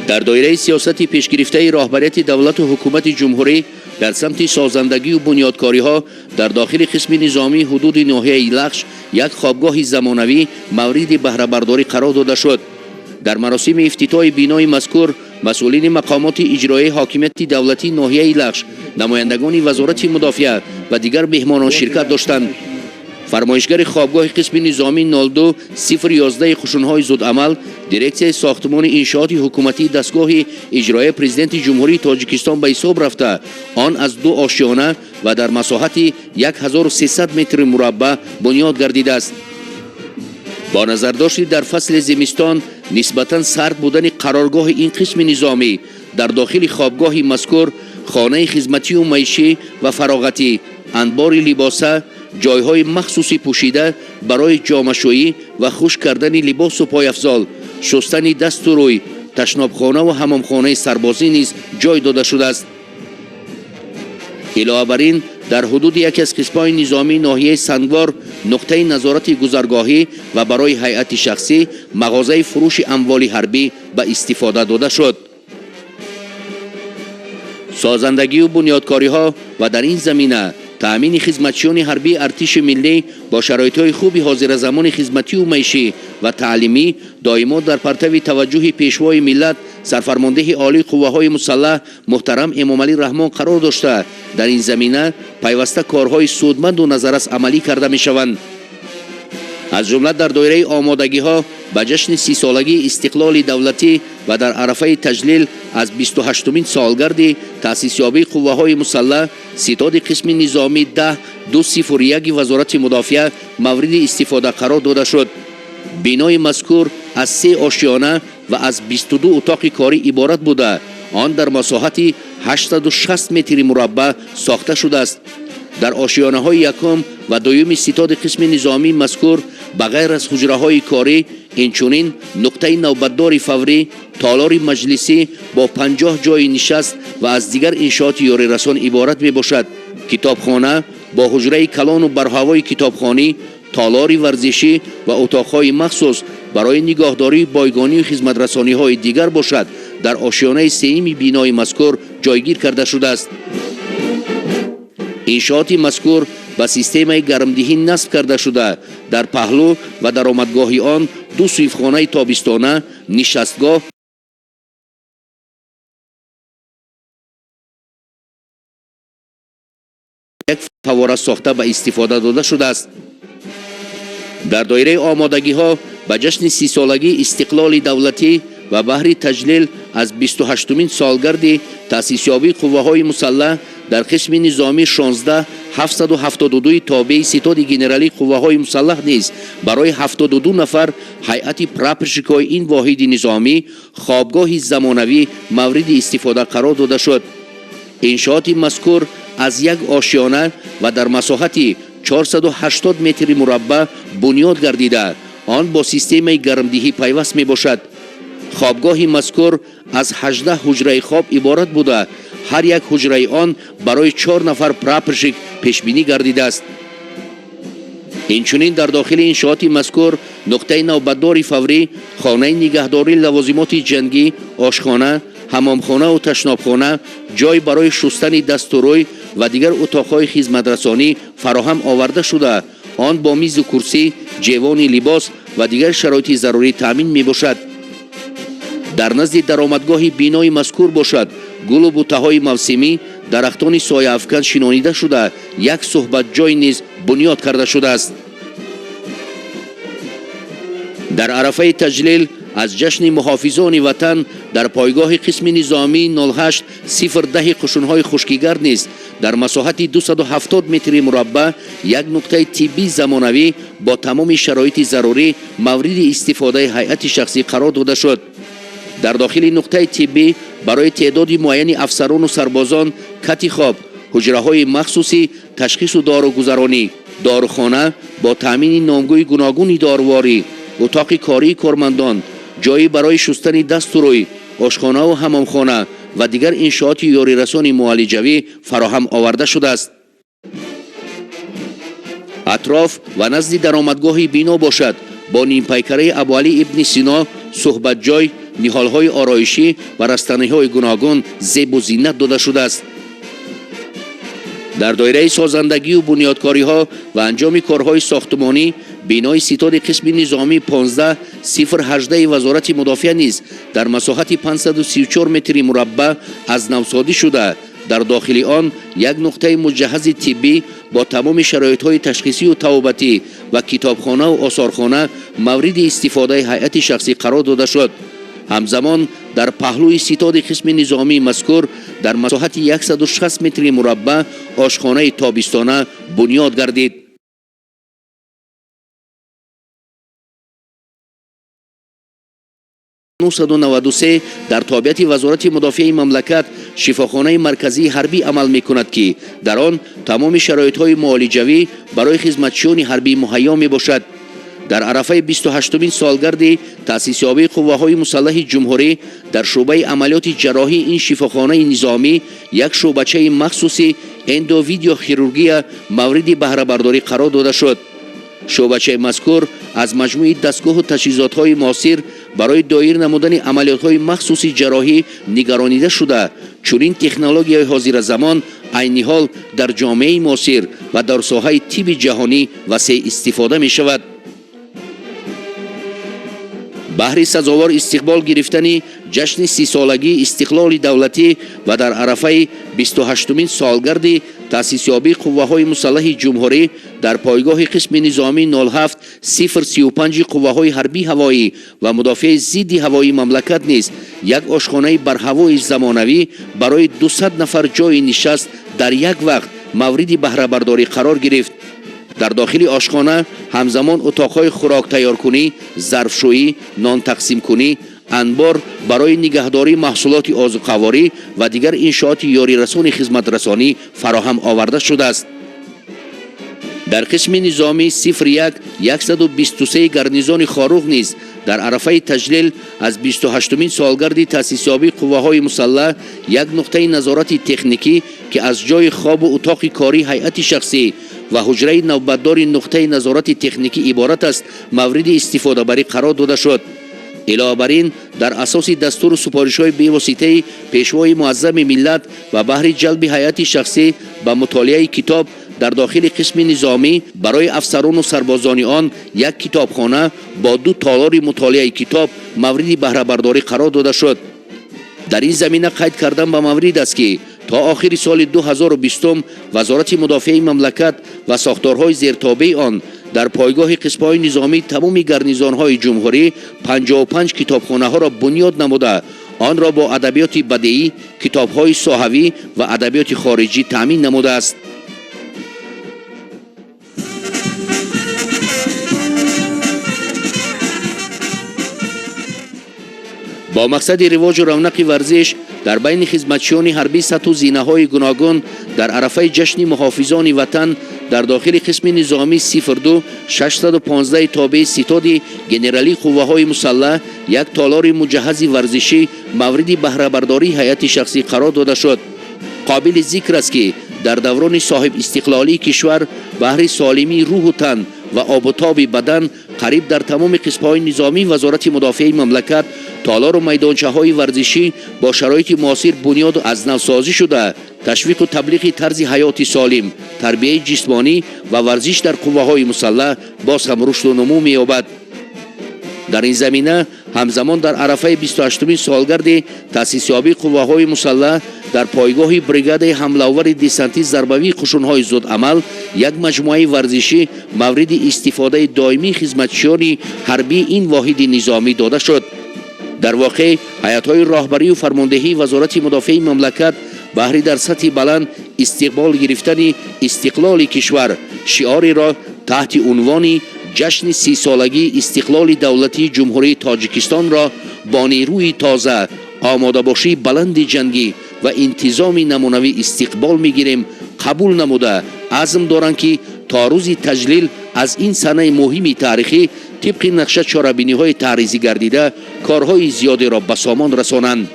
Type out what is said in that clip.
در دایره سیاست پیشگرفته راهبریت دولت و حکومت جمهوری در سمت سازندگی و بنیادکاری‌ها در داخل قسم نظامی حدود ناحیه ایلخش یک خوابگاه زمانوی مورد بهره برداری قرار داده شد. در مراسم افتتاح بینای مذکور مسئولین مقامات اجرایی حاکمیت دولتی ناحیه ایلخش، نمایندگان وزارت مدافعه و دیگر مهمانان شرکت داشتند. فرمایشگر خوابگاه قسم نظامی 02011 خشون‌های زودعمل، دیرکسیای ساختمان انشاءات حکومتی دستگاه اجرایی پرزیدنت جمهوری تاجیکستان به حساب رفته، آن از 2 آشیانه و در مساحت 1300 متر مربع بنیاد گردیده است. با نظر داشت در فصل زمستان نسبتاً سرد بودن قرارگاه این قسم نظامی در داخل خوابگاه مذکور، خانه خدمتی و معیشی و فراغتی، انبار لباسه، جایهای مخصوصی پوشیده برای جامه‌شویی و خشک کردن لباس و پایافزال، شستن دست و روی، تشنابخانه و حمامخانه سربازی نیز جای داده شده است. علاوه بر این در حدود یکی از قسم‌های نظامی ناحیه سنگوار نقطه نظارت گذرگاهی و برای هیئت شخصی مغازه فروش اموال حربی به استفاده داده شد. سازندگی و بنیادکاری‌ها و در این زمینه تأمین خدمتچیان حربی ارتش ملی با شرایط‌های خوبی حاضر زمان خدمتی و معیشی و تعلیمی دائما در پرتو توجه پیشوای ملت سرفرمانده عالی قوه‌های مسلح محترم امامعلی رحمان قرار داشته. در این زمینه پیوسته کارهای سودمند و نظررس عملی کرده می‌شوند. از جمله در دایره آمادگی‌ها به جشن 30 سالگی استقلال دولتی و در عرفه تجلیل از 28مین سالگرد تأسیس یابی قوه‌های مسلح ستاد قسم نظامی 10201 وزارت مدافعه مورد استفاده قرار داده شد. بینای مذکور از 3 آشیانه و از 22 اتاق کاری عبارت بوده، آن در مساحت 860 متر مربع ساخته شده است. در آشیانه‌های یکم و دوم ستاد قسم نظامی مذکور بغیر از حجره‌های کاری اینچنین نقطه نوبتدار فوری، تالار مجلسی با 50 جای نشست و از دیگر انشاءات یاری رسان عبارت می باشد. کتابخانه با حجره کلان و برهوای کتابخانی، تالار ورزشی و اتاق‌های مخصوص برای نگهداری بایگانی و خدمت رسانی‌های دیگر باشد در آشیانه سه‌م بینای مذکور جایگیر کرده شده است. انشاءات مذکور با سیستم گرمدهی نصب کرده شده. در پهلو و درآمدگاه آن 2 صیفخانه تابستانه، نشستگاه یک فواره ساخته به استفاده داده شده است. در دایره آمادگی‌ها به جشن 30 سالگی استقلال دولتی و بهر تجلیل از 28مین سالگرد تأسیس یابی قوه‌های مسلح در قسم نظامی 16772 تابع ستاد گنرالی قوه‌های مسلح نیز برای 72 نفر هیئت پراپرشکای این واحد نظامی خوابگاه زمانوی مورد استفاده قرار داده شد. انشاءات مذکور از یک آشیانه و در مساحت 480 متر مربع بنیاد گردیده، آن با سیستم گرمدهی پیوست می باشد. خوابگاه مذکور از 18 حجره خواب عبارت بوده، هر یک حجره آن برای 4 نفر پراپرشک پیشبینی گردیده است. اینچنین در داخل انشاءات مذکور نقطه نوبتدار فوری، خانه نگهداری لوازمات جنگی، آشخانه، حمامخانه و تشنابخانه، جای برای شستن دست و روی و دیگر اتاقهای خدمت رسانی فراهم آورده شده، آن با میز و کرسی، جیوان لباس و دیگر شرایط ضروری تامین می باشد. در نزد درآمدگاه بینای مذکور باشد گل و بوته‌های موسمی، درختان سایه افکن شنانیده شده، یک صحبت جای نیز بنیاد کرده شده است. در عرفه تجلیل از جشن محافظان وطن در پایگاه قسم نظامی 08-010 قشون‌های خشکیگرد نیست در مساحت 270 متر مربع یک نقطه طبی زمانوی با تمام شرایط ضروری مورد استفاده هیئت شخصی قرار داده شد. در داخل نقطه طبی برای تعداد معین افسران و سربازان کت خواب، حجره‌های مخصوصی تشخیص و داروگذرانی، داروخانه با تامین نامگوی گوناگون دارواری، اتاق کاری کارمندان، جایی برای شستن دست و روی، آشخانه و حمامخانه و دیگر انشاءات یاری رسان معالجوی فراهم آورده شده است. اطراف و نزد درآمدگاه بینا باشد با نیم پیکره ابوعلی ابن سینا صحبت جای، نیهال‌های آرایشی و رستنی‌های گوناگون زیب و زینت داده شده است. در دایره سازندگی و بنیادکاری‌ها و انجام کارهای ساختمانی، بینای ستاد قسم نظامی 15-018 وزارت مدافع نیز در مساحت 534 متر مربع از نو سازی شده. در داخل آن یک نقطه مجهز طبی با تمام شرایط‌های تشخیصی و توابتی و کتابخانه و آثارخانه مورد استفاده هیئت شخصی قرار داده شد. همزمان در پهلوی ستاد قسم نظامی مذکور در مساحت 160 متر مربع آشخانه تابستانه بنیاد گردید. در تابعیت وزارت مدافع مملکت شفاخانه مرکزی حربی عمل می‌کند که در آن تمام شرایط‌های معالجوی برای خدمتچیان حربی مهیا میباشد. در عرفه 28مین سالگرد تأسیس یابی قوه‌های مسلح جمهوری در شعبه عملیات جراحی این شفاخانه نظامی یک شعبچه مخصوصی اندو ویدیو خیروگی مورد بهره برداری قرار داده شد. شعبچه مذکور از مجموعه دستگاه و تجهیزات‌های معاصر برای دایر نمودن عملیات‌های مخصوصی جراحی نگرانیده شده. چنین تکنولوژی حاضر زمان عین حال در جامعه معاصر و در ساحه طب جهانی وسیع استفاده می‌شود. بهر سزاوار استقبال گرفتن جشن 30 سالگی استقلال دولتی و در عرفه 28مین سالگرد تأسیس یابی قوه‌های مسلح جمهوری در پایگاه قسم نظامی 07035 قوه‌های حربی هوایی و مدافع ضد هوایی مملکت نیز یک آشخانه برهوای زمانوی برای 200 نفر جای نشست در یک وقت مورد بهره برداری قرار گرفت. در داخل آشخانه همزمان اتاقهای خوراک تیار کنی، ظرفشویی، نان تقسیم کنی، انبار برای نگهداری محصولات آذوقه‌واری و دیگر انشاءات یاری رسان خدمت رسانی فراهم آورده شده است. در قسم نظامی 01-123 گرنیزان خاروق نیز در عرفه تجلیل از 28مین سالگرد تأسیس یابی قوه‌های مسلح یک نقطه نظارت تکنیکی که از جای خواب و اتاق کاری هیئت شخصی و حجره نوبتدار نقطه نظارت تکنیکی عبارت است مورد استفاده بری قرار داده شد. علاوه بر این در اساس دستور و سپارش‌های بی‌واسطه پیشوای معظم ملت و بهر جلب هیئت شخصی به مطالعه کتاب در داخل قسم نظامی برای افسران و سربازان آن یک کتابخانه با 2 تالار مطالعه کتاب مورد بهره برداری قرار داده شد. در این زمینه قید کردن به مورد است که تا آخر سال 2020 وزارت مدافع مملکت و ساختارهای زیرتابع آن در پایگاه قسم‌های نظامی تمام گرنیزان‌های جمهوری 55 کتابخانه‌ها را بنیاد نموده آن را با ادبیات بدیعی، کتاب‌های ساحوی و ادبیات خارجی تامین نموده است. با مقصد رواج و رونق ورزش در بین خدمتچیان حربی سطح و زینه‌های گوناگون در عرفه جشن محافظان وطن در داخل قسم نظامی 02-615 تابع ستاد گنرالی قوه‌های مسلح یک تالار مجهز ورزشی مورد بهره برداری هیئت شخصی قرار داده شد. قابل ذکر است که در دوران صاحب استقلالی کشور بهر سالمی روح و تن و آب و تاب بدن قریب در تمام قسم‌های نظامی وزارت مدافع مملکت تالار و میدانچه‌های ورزشی با شرایط معاصر بنیاد از نو سازی شده. تشویق و تبلیغ طرز حیات سالم، تربیت جسمانی و ورزش در قوه‌های مسلح باز هم رشد و نمو می‌یابد. در این زمینه همزمان در عرفه 28مین سالگرد تأسیس یابی قوه‌های مسلح در پایگاه بریگاد حمله‌آور دسانتی ضربوی قشون‌های زود عمل یک مجموعه ورزشی مورد استفاده دائمی خدمتچیان حربی این واحد نظامی داده شد. در واقع هیئت‌های راهبری و فرماندهی وزارت مدافع مملکت بهر در سطح بلند استقبال گرفتن استقلال کشور شعاری را تحت عنوان جشن 30 سالگی استقلال دولتی جمهوری تاجیکستان را با نیروی تازه، آماده باشی بلند جنگی و انتظام نمونوی استقبال می‌گیریم قبول نموده عزم دارند که تا روز تجلیل از این سنه مهم تاریخی طبق نقشه چاره‌بینی‌های تعریضی گردیده کارهای زیادی را به سامان رسانند.